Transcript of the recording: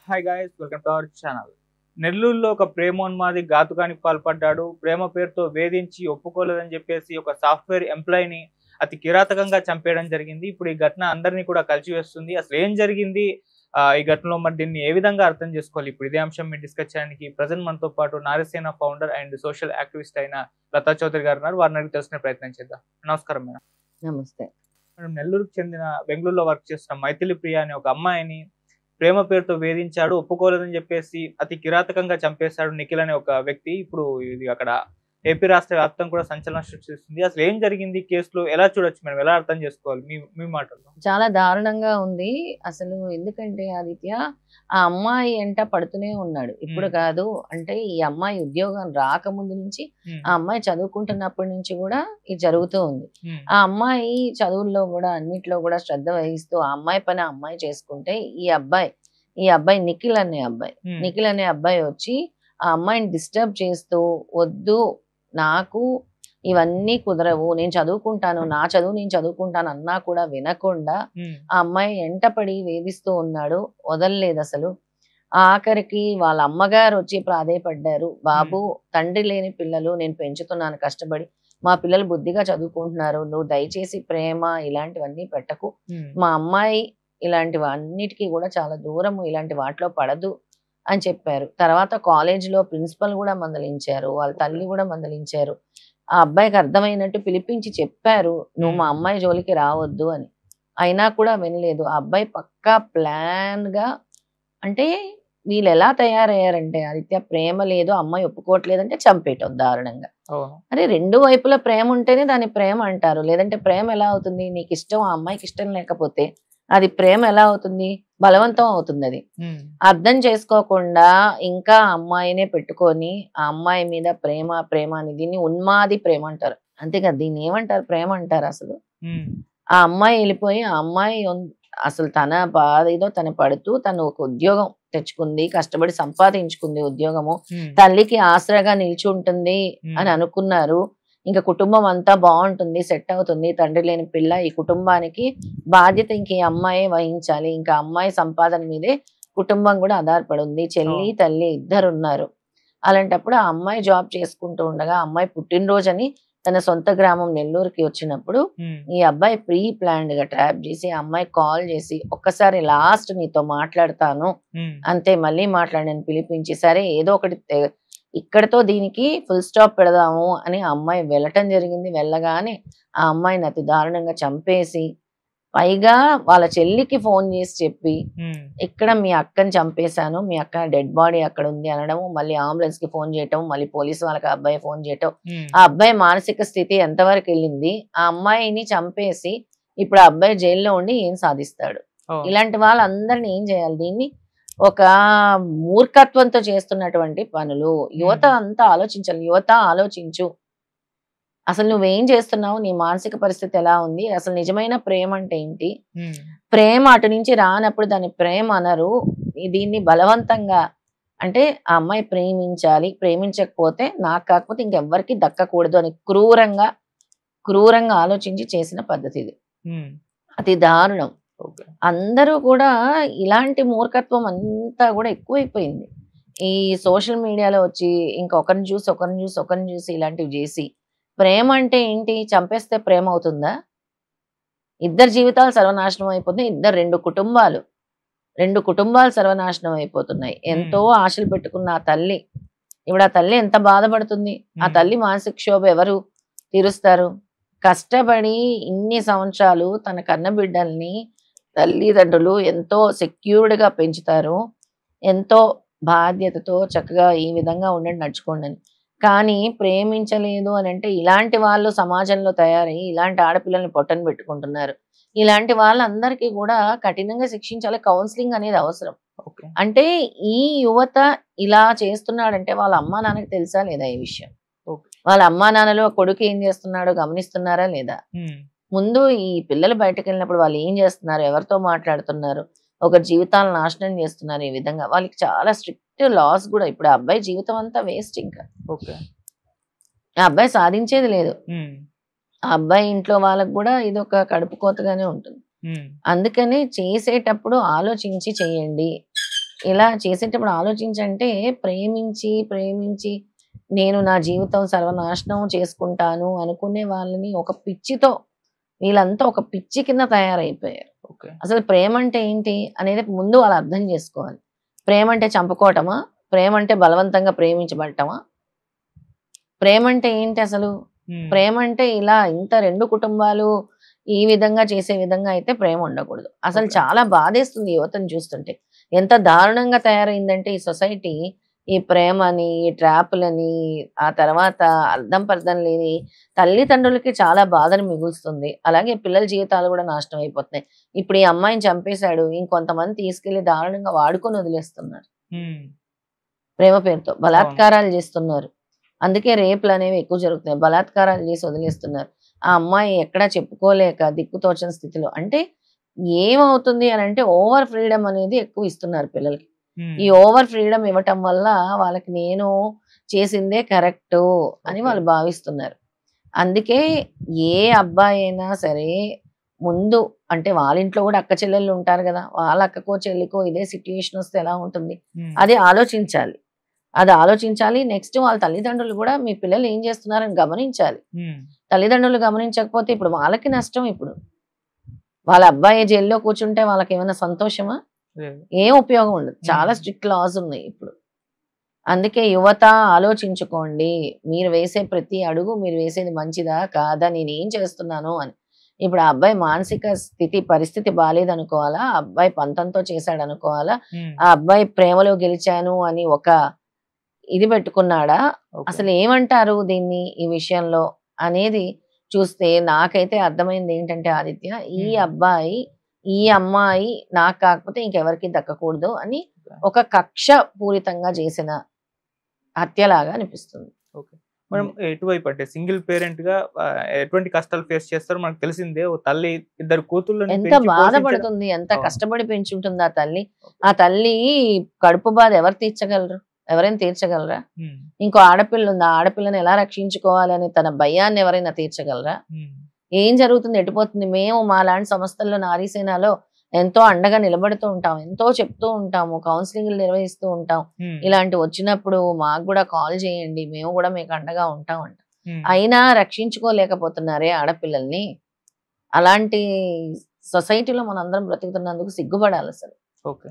Hi guys, welcome to our channel. నెల్లూరులో ఒక ప్రేమోన్మాది ఘాతుకానికి పాల్పడ్డాడు. ప్రేమ పేరుతో వేధించి ఒప్పుకోలేదని చెప్పేసి ఒక సాఫ్ట్వేర్ ఎంప్లాయీని అతి కిరాతకంగా చంపేయడం జరిగింది. ఇప్పుడు ఈ ఘటన అందరినీ కూడా కలిచివేస్తుంది. అసలు ఏం జరిగింది, ఈ ఘటనలో మరి దీన్ని ఏ విధంగా అర్థం చేసుకోవాలి? ఇప్పుడు ఇదే అంశం మీరు డిస్కస్ చేయడానికి ప్రజెంట్ మనతో పాటు నారసేన ఫౌండర్ అండ్ సోషల్ యాక్టివిస్ట్ అయిన లతా చౌదరి గారు ఉన్నారు. వారిని అడిగి తెలుసుకునే ప్రయత్నం చేద్దాం. నమస్కారం మేడం. నమస్తే. మేడం, నెల్లూరుకు చెందిన బెంగళూరులో వర్క్ చేస్తున్న మైథిలి ప్రియ అనే ఒక అమ్మాయిని ప్రేమ పేరుతో వేధించాడు. ఒప్పుకోలేదని చెప్పేసి అతి కిరాతకంగా చంపేశాడు నిఖిల్ అనే ఒక వ్యక్తి. ఇప్పుడు ఇది అక్కడ ఏపీ రాష్ట్ర వ్యాప్తం కూడా సంచలనం సృష్టిస్తుంది. అసలు ఏం జరిగింది కేసులో, ఎలా చూడొచ్చు మేడం, ఎలా అర్థం చేసుకోవాలి మీ మాటల్లో? చాలా దారుణంగా ఉంది అసలు. ఎందుకంటే ఆదిత్య, ఆ అమ్మాయి ఎంట పడుతూనే ఉన్నాడు. ఇప్పుడు కాదు, అంటే ఈ అమ్మాయి ఉద్యోగం రాకముందు నుంచి, ఆ అమ్మాయి చదువుకుంటున్నప్పటి నుంచి కూడా ఇది జరుగుతూ ఉంది. ఆ అమ్మాయి చదువుల్లో కూడా అన్నిట్లో కూడా శ్రద్ధ వహిస్తూ ఆ అమ్మాయి పని ఆ అమ్మాయి చేసుకుంటే, ఈ అబ్బాయి నిఖిల్ అనే అబ్బాయి వచ్చి ఆ అమ్మాయిని డిస్టర్బ్ చేస్తూ, వద్దు నాకు ఇవన్నీ కుదరవు, నేను చదువుకుంటాను, నా చదువు నేను చదువుకుంటాను అన్నా కూడా వినకుండా ఆ అమ్మాయి ఎంటపడి వేధిస్తూ ఉన్నాడు. వదలలేదు అసలు. ఆఖరికి వాళ్ళ అమ్మగారు వచ్చి ప్రాధేయపడ్డారు. బాబు, తండ్రి లేని పిల్లలు నేను పెంచుతున్నాను కష్టపడి, మా పిల్లలు బుద్ధిగా చదువుకుంటున్నారు, నువ్వు దయచేసి ప్రేమ ఇలాంటివన్నీ పెట్టకు, మా అమ్మాయి ఇలాంటివన్నిటికీ కూడా చాలా దూరము, ఇలాంటి వాటిలో పడదు అని చెప్పారు. తర్వాత కాలేజీలో ప్రిన్సిపల్ కూడా మందలించారు, వాళ్ళ తల్లి కూడా మందలించారు. ఆ అబ్బాయికి అర్థమైనట్టు పిలిపించి చెప్పారు, నువ్వు మా అమ్మాయి జోలికి రావద్దు అని. అయినా కూడా వినలేదు. ఆ అబ్బాయి పక్కా ప్లాన్ గా, అంటే వీళ్ళు ఎలా తయారయ్యారంటే ఆదిత్య, ప్రేమ లేదు, అమ్మాయి ఒప్పుకోవట్లేదంటే చంపేయటం దారుణంగా. అరే, రెండు వైపులా ప్రేమ ఉంటేనే దాన్ని ప్రేమ అంటారు. లేదంటే ప్రేమ ఎలా అవుతుంది? నీకు ఇష్టం, ఆ అమ్మాయికి ఇష్టం లేకపోతే అది ప్రేమ ఎలా అవుతుంది? బలవంతం అవుతుంది. అది అర్థం చేసుకోకుండా ఇంకా అమ్మాయినే పెట్టుకొని ఆ అమ్మాయి మీద ప్రేమ ప్రేమ అని, దీన్ని ఉన్మాది ప్రేమ అంటారు. అంతేగా, దీన్ని ఏమంటారు? ప్రేమ అంటారు అసలు. ఆ అమ్మాయి వెళ్ళిపోయి, ఆ అమ్మాయి అసలు తన బాధ ఏదో తను పడుతూ, తను ఒక ఉద్యోగం తెచ్చుకుంది, కష్టపడి సంపాదించుకుంది ఉద్యోగము, తల్లికి ఆసరాగా నిల్చుంటుంది అని అనుకున్నారు. ఇంకా కుటుంబం అంతా బాగుంటుంది, సెట్ అవుతుంది, తండ్రి లేని పిల్ల, ఈ కుటుంబానికి బాధ్యత ఇంక ఈ అమ్మాయే వహించాలి, ఇంకా అమ్మాయి సంపాదన మీదే కుటుంబం కూడా ఆధారపడి ఉంది, చెల్లి తల్లి ఇద్దరు ఉన్నారు. అలాంటప్పుడు ఆ అమ్మాయి జాబ్ చేసుకుంటూ ఉండగా, అమ్మాయి పుట్టినరోజని తన సొంత గ్రామం నెల్లూరుకి వచ్చినప్పుడు ఈ అబ్బాయి ప్రీ ప్లాన్డ్ గా ట్రాప్ చేసి ఆ అమ్మాయి కాల్ చేసి, ఒక్కసారి లాస్ట్ నీతో మాట్లాడతాను అంతే, మళ్ళీ మాట్లాడని పిలిపించి, సరే ఏదో ఒకటి ఇక్కడతో దీనికి ఫుల్ స్టాప్ పెడదాము అని ఆ అమ్మాయి వెళ్ళటం జరిగింది. వెళ్ళగానే ఆ అమ్మాయిని అతి దారుణంగా చంపేసి, పైగా వాళ్ళ చెల్లికి ఫోన్ చేసి చెప్పి, ఇక్కడ మీ అక్కని చంపేశాను, మీ అక్క డెడ్ బాడీ అక్కడ ఉంది అనడము, మళ్ళీ అంబులెన్స్ కి ఫోన్ చేయటం, మళ్ళీ పోలీసు వాళ్ళకి ఆ అబ్బాయి ఫోన్ చేయటం. ఆ అబ్బాయి మానసిక స్థితి ఎంతవరకు వెళ్ళింది? ఆ అమ్మాయిని చంపేసి ఇప్పుడు ఆ అబ్బాయి జైల్లో ఉండి ఏం సాధిస్తాడు? ఇలాంటి వాళ్ళందరినీ ఏం చేయాలి? దీన్ని ఒక మూర్ఖత్వంతో చేస్తున్నటువంటి పనులు. యువత అంతా ఆలోచించాలి. యువత ఆలోచించు, అసలు నువ్వేం చేస్తున్నావు, నీ మానసిక పరిస్థితి ఎలా ఉంది, అసలు నిజమైన ప్రేమ అంటే ఏంటి? ప్రేమ అటు నుంచి రానప్పుడు దాన్ని ప్రేమ అనరు. దీన్ని బలవంతంగా, అంటే ఆ అమ్మాయి ప్రేమించాలి, ప్రేమించకపోతే నాకు కాకపోతే ఇంకెవ్వరికి దక్కకూడదు అని క్రూరంగా ఆలోచించి చేసిన పద్ధతి ఇది. అతి దారుణం. అందరూ కూడా ఇలాంటి మూర్ఖత్వం అంతా కూడా ఎక్కువైపోయింది. ఈ సోషల్ మీడియాలో వచ్చి ఇంకొకరిని చూసి ఇలాంటివి చేసి, ప్రేమ అంటే ఏంటి? చంపేస్తే ప్రేమ అవుతుందా? ఇద్దరు జీవితాలు సర్వనాశనం అయిపోతున్నాయి. రెండు కుటుంబాలు సర్వనాశనం అయిపోతున్నాయి. ఎంతో ఆశలు పెట్టుకున్న ఆ తల్లి, ఇప్పుడు ఆ తల్లి ఎంత బాధపడుతుంది? ఆ తల్లి మానసిక క్షోభ ఎవరు తీరుస్తారు? కష్టపడి ఇన్ని సంవత్సరాలు తన కన్న బిడ్డల్ని తల్లిదండ్రులు ఎంతో సెక్యూర్డ్ గా పెంచుతారు, ఎంతో బాధ్యతతో చక్కగా ఈ విధంగా ఉండండి, నడుచుకోండి అని. కానీ ప్రేమించలేదు అని అంటే ఇలాంటి వాళ్ళు సమాజంలో తయారయ్యి ఇలాంటి ఆడపిల్లల్ని పొట్టని పెట్టుకుంటున్నారు. ఇలాంటి వాళ్ళందరికీ కూడా కఠినంగా శిక్షించాలి. కౌన్సిలింగ్ అనేది అవసరం. అంటే ఈ యువత ఇలా చేస్తున్నాడంటే వాళ్ళ అమ్మా నాన్నకి తెలుసా లేదా ఈ విషయం? వాళ్ళ అమ్మా నాన్నలు కొడుకు ఏం చేస్తున్నాడో గమనిస్తున్నారా లేదా? ముందు ఈ పిల్లలు బయటకు వెళ్ళినప్పుడు వాళ్ళు ఏం చేస్తున్నారు, ఎవరితో మాట్లాడుతున్నారు, ఒక జీవితాలను నాశనం చేస్తున్నారు. ఈ విధంగా వాళ్ళకి చాలా స్ట్రిక్ట్ లాస్ కూడా. ఇప్పుడు ఆ అబ్బాయి జీవితం అంతా వేస్ట్. ఇంకా ఆ అబ్బాయి సాధించేది లేదు. ఆ అబ్బాయి ఇంట్లో వాళ్ళకు కూడా ఇది ఒక కడుపు కోతగానే ఉంటుంది. అందుకని చేసేటప్పుడు ఆలోచించి చేయండి. ఇలా చేసేటప్పుడు ఆలోచించంటే ప్రేమించి ప్రేమించి నేను నా జీవితం సర్వనాశనం చేసుకుంటాను అనుకునే వాళ్ళని ఒక పిచ్చితో వీళ్ళంతా ఒక పిచ్చి కింద తయారైపోయారు. ఓకే. అసలు ప్రేమ అంటే ఏంటి అనేది ముందు వాళ్ళు అర్థం చేసుకోవాలి. ప్రేమ అంటే చంపుకోవటమా? ప్రేమ అంటే బలవంతంగా ప్రేమించబడటమా? ప్రేమ అంటే ఏంటి అసలు? ప్రేమ అంటే ఇలా ఇంత 2 కుటుంబాలు ఈ విధంగా చేసే విధంగా అయితే ప్రేమ ఉండకూడదు. అసలు ఓకే. చాలా బాధేస్తుంది యువతను చూస్తుంటే. ఎంత దారుణంగా తయారైందంటే ఈ సొసైటీ ఈ ప్రేమని, ఈ ట్రాపులని, ఆ తర్వాత అర్థం పర్థం లేని తల్లిదండ్రులకి చాలా బాధను మిగులుస్తుంది. అలాగే పిల్లల జీవితాలు కూడా నాశనం అయిపోతున్నాయి. ఇప్పుడు ఈ అమ్మాయిని చంపేశాడు. ఇంకొంతమంది తీసుకెళ్లి దారుణంగా వాడుకొని వదిలేస్తున్నారు. ప్రేమ పేరుతో అవును. బలాత్కారాలు చేస్తున్నారు. అందుకే రేపులనేవి ఎక్కువ జరుగుతున్నాయి. బలాత్కారాలు చేసి వదిలేస్తున్నారు. ఆ అమ్మాయి ఎక్కడా చెప్పుకోలేక దిక్కుతోచని స్థితిలో అంటే ఏమవుతుంది అనంటే ఓవర్ ఫ్రీడమ్ అనేది ఎక్కువ ఇస్తున్నారు పిల్లలకి. ఈ ఓవర్ ఫ్రీడమ్ ఇవ్వటం వల్ల వాళ్ళకి నేను చేసిందే కరెక్టు అని ఓకే. వాళ్ళు భావిస్తున్నారు. అందుకే ఏ అబ్బాయి అయినా సరే ముందు అంటే వాళ్ళ ఇంట్లో కూడా అక్క చెల్లెళ్ళు ఉంటారు కదా! వాళ్ళ అక్కకో, చెల్లికో ఇదే సిట్యుయేషన్ వస్తే ఎలా ఉంటుంది? అది ఆలోచించాలి. అది ఆలోచించాలి. నెక్స్ట్ వాళ్ళ తల్లిదండ్రులు కూడా మీ పిల్లలు ఏం చేస్తున్నారని గమనించాలి. తల్లిదండ్రులు గమనించకపోతే ఇప్పుడు వాళ్ళకి నష్టం ఇప్పుడు. వాళ్ళ అబ్బాయి జైల్లో కూర్చుంటే వాళ్ళకేమైనా సంతోషమా? ఏం ఉపయోగం ఉండదు. చాలా స్ట్రిక్ట్ లాస్ ఉన్నాయి ఇప్పుడు. అందుకే యువత ఆలోచించుకోండి. మీరు వేసే ప్రతి అడుగు మీరు వేసేది మంచిదా? కాదా? నేనేం చేస్తున్నాను అని. ఇప్పుడు ఆ అబ్బాయి మానసిక స్థితి పరిస్థితి బాలేదనుకోవాలా? ఆ అబ్బాయి పంతంతో చేశాడనుకోవాలా? ఆ అబ్బాయి ప్రేమలో గెలిచాను అని ఒక ఇది పెట్టుకున్నాడా? ఓకే. అసలు ఏమంటారు దీన్ని ఈ విషయంలో అనేది చూస్తే నాకైతే అర్థమైంది ఏంటంటే ఆదిత్య, ఈ అబ్బాయి, ఈ అమ్మాయి నాకు కాకపోతే ఇంకెవరికీ దక్కకూడదు అని ఒక కక్ష పూరితంగా చేసిన హత్యలాగా అనిపిస్తుంది. ఓకే. మనం ఎటువైపు అంటే సింగిల్ పేరెంట్ గా ఎటువంటి కష్టాలు ఫేస్ చేస్తారో మనకు తెలిసిందే. ఓ తల్లి ఇద్దరు కూతుళ్ళని ఎంత పెంచి పోషించడం. బాధపడుతుంది, ఎంత అవును. కష్టపడి పెంచుంటుంది ఆ తల్లి. ఆ తల్లి కడుపు బాధ ఎవరు తీర్చగలరు? ఎవరైనా తీర్చగలరా? ఇంకో ఆడపిల్ల ఉంది. ఆ ఆడపిల్లని ఎలా రక్షించుకోవాలి అని తన భయాన్ని ఎవరైనా తీర్చగలరా? ఏం జరుగుతుంది? ఎటుపోతుంది? మేము మాలాంటి సంస్థల్లో నారీసేనలో ఎంతో అండగా నిలబడుతూ ఉంటాం. ఎంతో చెప్తూ ఉంటాము. కౌన్సిలింగ్‌లు నిర్వహిస్తూ ఉంటాం. ఇలాంటివి వచ్చినప్పుడు మాకు గూడా కాల్ చేయండి. మేము గూడా మీకు అండగా ఉంటాం అంట. అయినా రక్షించుకోలేకపోతున్నారే ఆడపిల్లల్ని. అలాంటి సొసైటీలో మనందరం బ్రతుకుతున్నందుకు సిగ్గుపడాలసలు. ఓకే.